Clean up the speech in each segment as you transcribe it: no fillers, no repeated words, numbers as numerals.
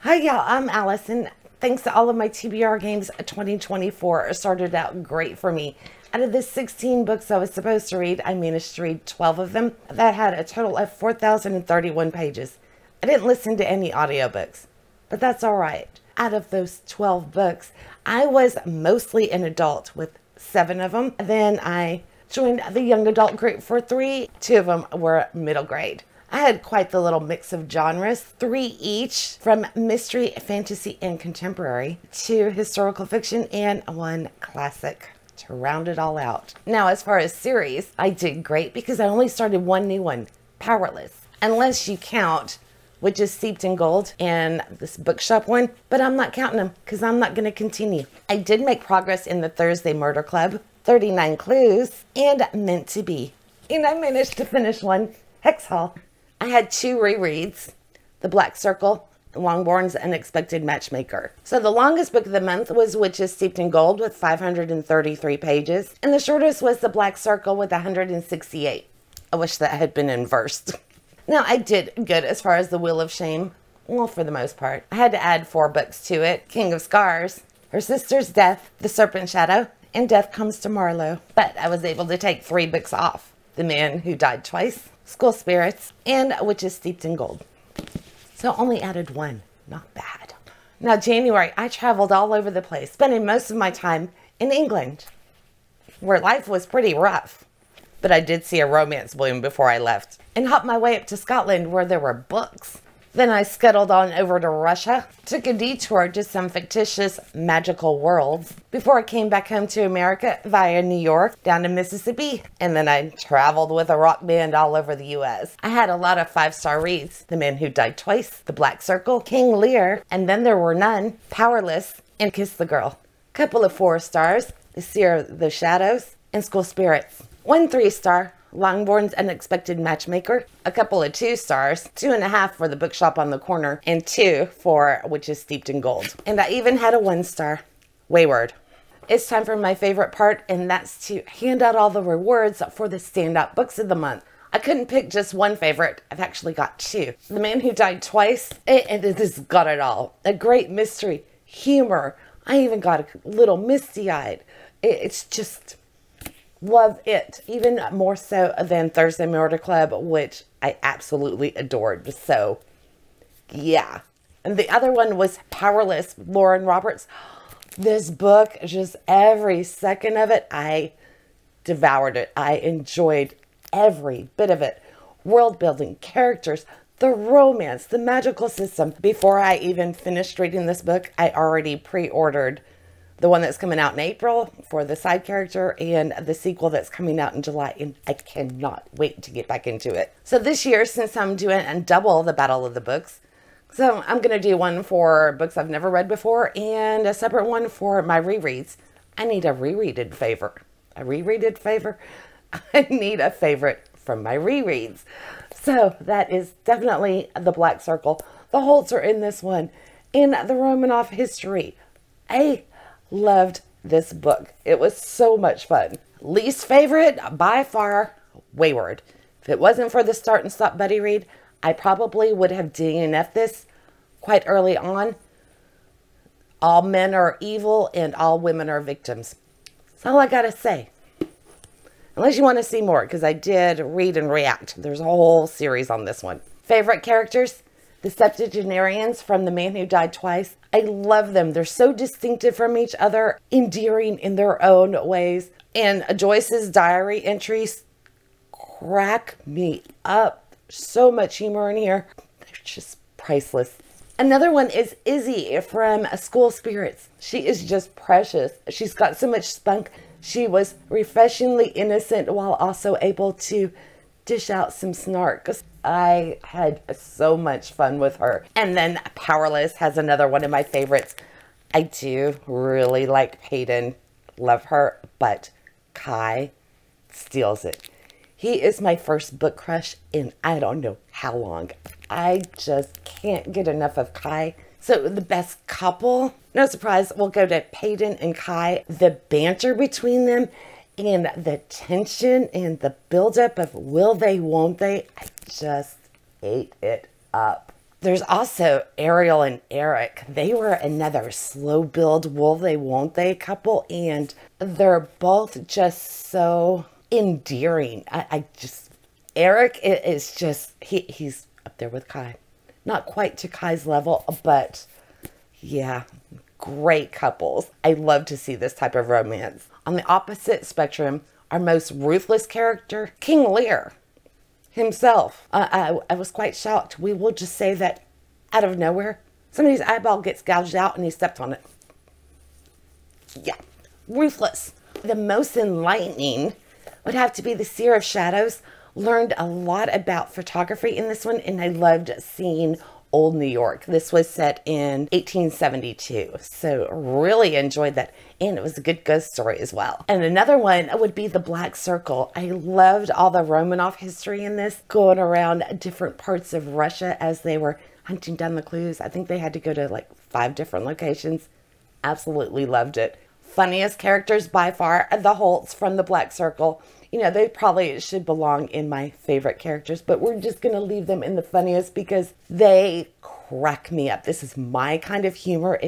Hi, y'all. I'm Allison. Thanks to all of my TBR Games, 2024 started out great for me. Out of the 16 books I was supposed to read, I managed to read 12 of them. That had a total of 4,031 pages. I didn't listen to any audiobooks, but that's all right. Out of those 12 books, I was mostly an adult with 7 of them. Then I joined the young adult group for 3. 2 of them were middle grade. I had quite the little mix of genres, 3 each, from mystery, fantasy, and contemporary to historical fiction, and 1 classic to round it all out. Now, as far as series, I did great because I only started 1 new one, Powerless, unless you count Witches Steeped in Gold and this bookshop one, but I'm not counting them because I'm not going to continue. I did make progress in the Thursday Murder Club, 39 Clues, and Meant to Be, and I managed to finish one, Hex Hall. I had 2 rereads, The Black Circle, Longbourn's Unexpected Matchmaker. So the longest book of the month was Witches Steeped in Gold with 533 pages, and the shortest was The Black Circle with 168. I wish that had been inversed. Now, I did good as far as The Wheel of Shame, well, for the most part. I had to add 4 books to it, King of Scars, Her Sister's Death, The Serpent Shadow, and Death Comes to Marlowe. But I was able to take 3 books off, The Man Who Died Twice, School Spirits, and Witches Steeped in Gold. So only added 1. Not bad. Now, January, I traveled all over the place, spending most of my time in England, where life was pretty rough. But I did see a romance bloom before I left, and hopped my way up to Scotland where there were books. Then I scuttled on over to Russia, took a detour to some fictitious magical worlds, before I came back home to America via New York, down to Mississippi, and then I traveled with a rock band all over the U.S. I had a lot of 5-star reads, The Man Who Died Twice, The Black Circle, King Lear, and then there were none, Powerless, and Kiss the Girl. Couple of 4 stars, The Seer of the Shadows, and School Spirits. 1 3-star, Longbourn's Unexpected Matchmaker, a couple of 2 stars, 2.5 for The Bookshop on the Corner, and 2 for Witches Steeped in Gold. And I even had a 1 star, Wayward. It's time for my favorite part, and that's to hand out all the rewards for the standout books of the month. I couldn't pick just 1 favorite. I've actually got 2. The Man Who Died Twice, it has got it all. A great mystery, humor. I even got a little misty-eyed. It's just... love it, even more so than Thursday Murder Club, which I absolutely adored. So, yeah. And the other one was Powerless, Lauren Roberts. This book, just every second of it, I devoured it. I enjoyed every bit of it. World building, characters, the romance, the magical system. Before I even finished reading this book, I already pre-ordered the one that's coming out in April for the side character, and the sequel that's coming out in July, and I cannot wait to get back into it. So this year, since I'm doing a double the Battle of the Books, so I'm going to do one for books I've never read before and a separate one for my rereads. I need a rereaded favor. A rereaded favor? I need a favorite from my rereads. So that is definitely The Black Circle. The Holts are in this one. In the Romanov history, I loved this book. It was so much fun. Least favorite, by far, Wayward. If it wasn't for the start and stop buddy read, I probably would have DNF'd this quite early on. All men are evil and all women are victims. That's all I gotta say. Unless you want to see more, because I did read and react. There's a whole series on this one. Favorite characters? The septuagenarians from The Man Who Died Twice. I love them. They're so distinctive from each other, endearing in their own ways. And Joyce's diary entries crack me up. So much humor in here. They're just priceless. Another one is Izzy from School Spirits. She is just precious. She's got so much spunk. She was refreshingly innocent while also able to dish out some snark. I had so much fun with her. And then Powerless has another one of my favorites. I do really like Peyton. Love her. But Kai steals it. He is my first book crush in I don't know how long. I just can't get enough of Kai. So the best couple, no surprise, will go to Peyton and Kai. The banter between them and the tension and the buildup of will they, won't they, I just ate it up. There's also Ariel and Eric. They were another slow build will they won't they couple, and they're both just so endearing. I just, Eric is just, he's up there with Kai. Not quite to Kai's level, but yeah, great couples. I love to see this type of romance. On the opposite spectrum, our most ruthless character, King Lear himself. I was quite shocked. We will just say that out of nowhere, somebody's eyeball gets gouged out and he stepped on it. Yeah, ruthless. The most enlightening would have to be the Seer of Shadows. Learned a lot about photography in this one, and I loved seeing old New York. This was set in 1872, so really enjoyed that, and it was a good ghost story as well. And another one would be the Black Circle. I loved all the Romanov history in this, going around different parts of Russia as they were hunting down the clues. I think they had to go to like 5 different locations. Absolutely loved it. Funniest characters by far, the Holts from the Black Circle. You know, they probably should belong in my favorite characters, but we're just going to leave them in the funniest because they crack me up. This is my kind of humor.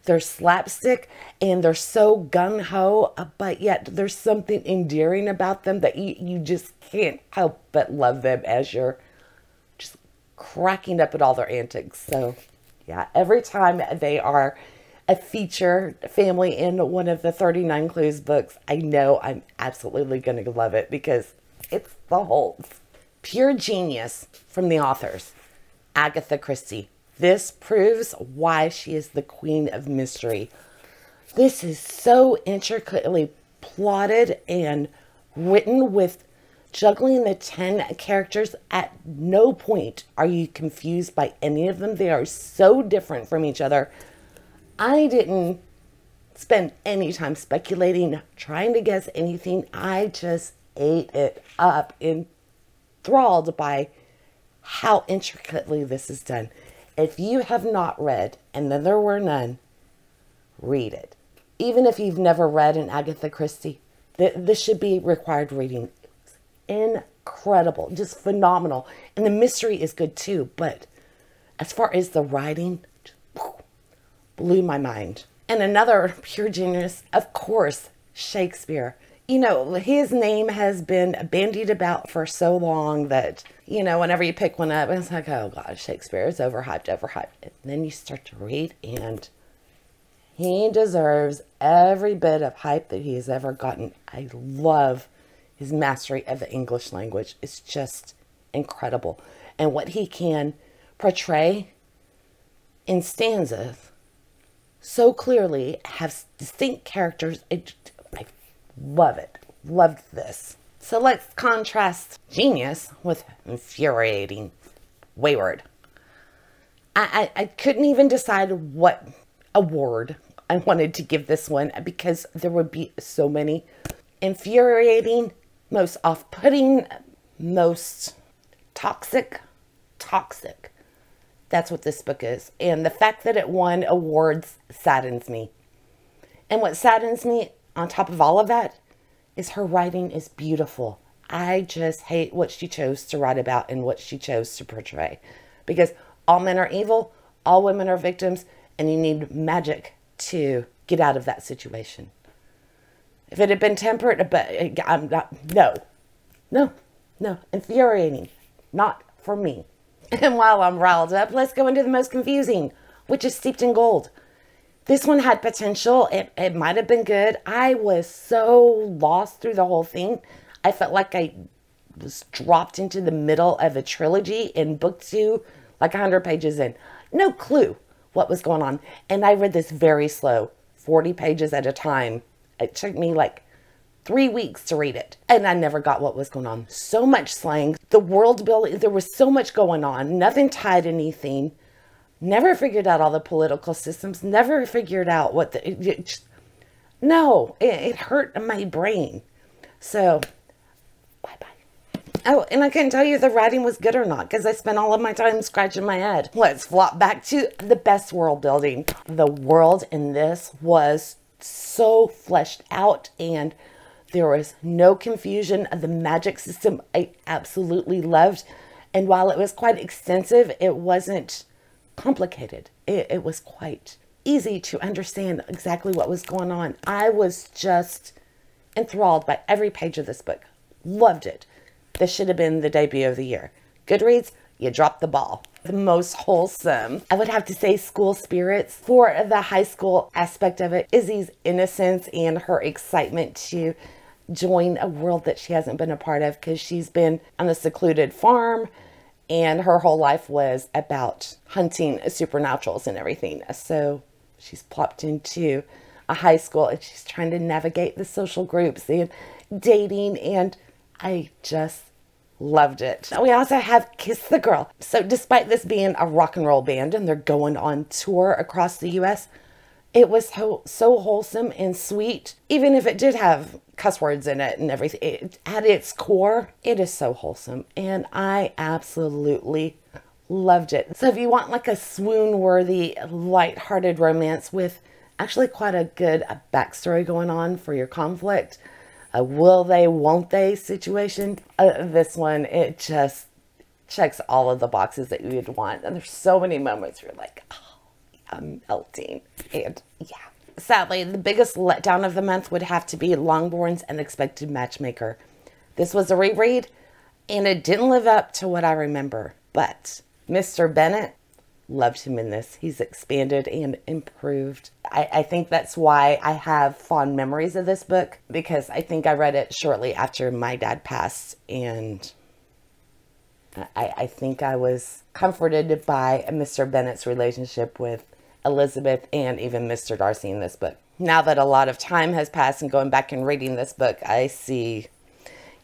They're slapstick and they're so gung-ho, but yet there's something endearing about them that you just can't help but love them as you're just cracking up at all their antics. So yeah, every time they are a feature family in one of the 39 Clues books, I know I'm absolutely going to love it because it's the Holts. Pure genius from the authors, Agatha Christie. This proves why she is the queen of mystery. This is so intricately plotted and written with juggling the 10 characters. At no point are you confused by any of them. They are so different from each other. I didn't spend any time speculating, trying to guess anything. I just ate it up, enthralled by how intricately this is done. If you have not read And Then There Were None, read it. Even if you've never read an Agatha Christie, this should be required reading. It's incredible, just phenomenal. And the mystery is good too, but as far as the writing, blew my mind. And another pure genius, of course, Shakespeare. You know, his name has been bandied about for so long that, you know, whenever you pick one up, it's like, oh God, Shakespeare is overhyped. And then you start to read, and he deserves every bit of hype that he has ever gotten. I love his mastery of the English language. It's just incredible. And what he can portray in stanzas so clearly, have distinct characters. I love it. Loved this. So let's contrast genius with infuriating, wayward. I couldn't even decide what award I wanted to give this one because there would be so many. Infuriating, most off-putting, most toxic. That's what this book is. And the fact that it won awards saddens me. And what saddens me on top of all of that is her writing is beautiful. I just hate what she chose to write about and what she chose to portray. Because all men are evil, all women are victims, and you need magic to get out of that situation. If it had been tempered, but I'm not, no, infuriating, not for me. And while I'm riled up, let's go into the most confusing, which is Steeped in Gold. This one had potential. It might have been good. I was so lost through the whole thing. I felt like I was dropped into the middle of a trilogy in book 2, like 100 pages in. No clue what was going on. And I read this very slow, 40 pages at a time. It took me like 3 weeks to read it. And I never got what was going on. So much slang. The world building, there was so much going on. Nothing tied anything. Never figured out all the political systems. Never figured out what it hurt my brain. So, bye-bye. Oh, and I couldn't tell you if the writing was good or not because I spent all of my time scratching my head. Let's flop back to the best world building. The world in this was so fleshed out and there was no confusion. The magic system I absolutely loved. And while it was quite extensive, it wasn't complicated. It was quite easy to understand exactly what was going on. I was just enthralled by every page of this book. Loved it. This should have been the debut of the year. Goodreads, you dropped the ball. The most wholesome, I would have to say, school spirits. For the high school aspect of it, Izzy's innocence and her excitement to join a world that she hasn't been a part of, because she's been on a secluded farm and her whole life was about hunting supernaturals and everything. So she's plopped into a high school and she's trying to navigate the social groups and dating, and I just loved it. We also have Kiss the Girl. So despite this being a rock and roll band and they're going on tour across the US, it was so wholesome and sweet. Even if it did have cuss words in it and everything, at its core, it is so wholesome. And I absolutely loved it. So if you want like a swoon-worthy, light-hearted romance with actually quite a good backstory going on for your conflict, a will they, won't they situation, this one, it just checks all of the boxes that you would want. And there's so many moments where you're like, oh, I'm melting. And yeah. Sadly, the biggest letdown of the month would have to be Longbourn's Unexpected Matchmaker. This was a reread, and it didn't live up to what I remember. But Mr. Bennett, loved him in this. He's expanded and improved. I think that's why I have fond memories of this book, because I think I read it shortly after my dad passed, and I think I was comforted by Mr. Bennett's relationship with Elizabeth and even Mr. Darcy in this book. Now that a lot of time has passed and going back and reading this book, I see,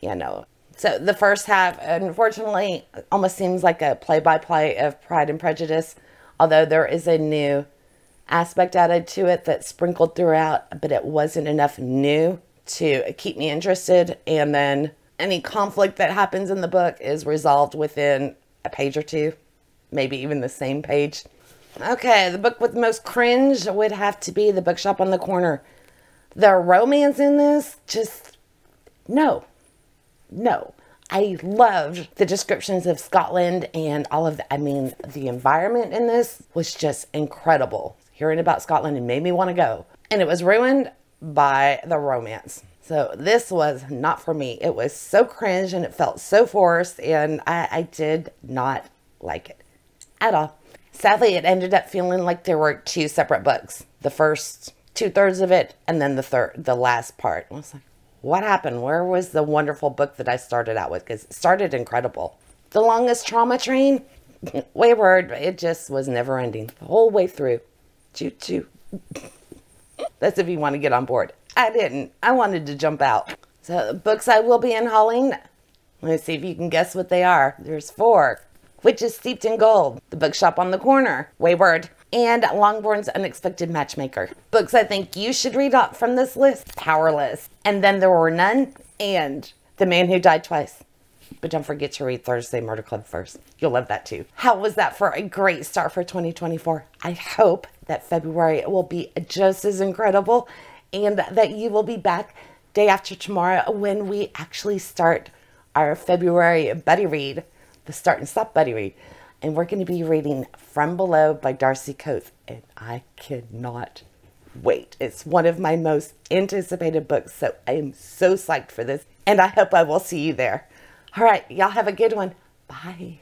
you know. So the first half, unfortunately, almost seems like a play-by-play of Pride and Prejudice, although there is a new aspect added to it that's sprinkled throughout, but it wasn't enough new to keep me interested. And then any conflict that happens in the book is resolved within a page or two, maybe even the same page. Okay, the book with the most cringe would have to be The Bookshop on the Corner. The romance in this, just no. I loved the descriptions of Scotland and all of the, the environment in this was just incredible. Hearing about Scotland, it made me want to go. And it was ruined by the romance. So this was not for me. It was so cringe and it felt so forced, and I did not like it at all. Sadly, it ended up feeling like there were two separate books. The first 2/3 of it, and then the last part. I was like, what happened? Where was the wonderful book that I started out with? Because it started incredible. The Longest Trauma Train, wayward. It just was never ending the whole way through. Choo choo. That's if you want to get on board. I didn't. I wanted to jump out. So the books I will be unhauling. Let's see if you can guess what they are. There's 4. Witches Steeped in Gold, The Bookshop on the Corner, Wayward, and Longbourn's Unexpected Matchmaker. Books I think you should read out from this list: Powerless, And Then There Were None, and The Man Who Died Twice. But don't forget to read Thursday Murder Club first. You'll love that too. How was that for a great start for 2024? I hope that February will be just as incredible, and that you will be back day after tomorrow when we actually start our February buddy read, the Start and Stop buddy read. And we're going to be reading From Below by Darcy Coates, and I cannot wait. It's one of my most anticipated books, so I am so psyched for this, and I hope I will see you there. All right, y'all have a good one. Bye.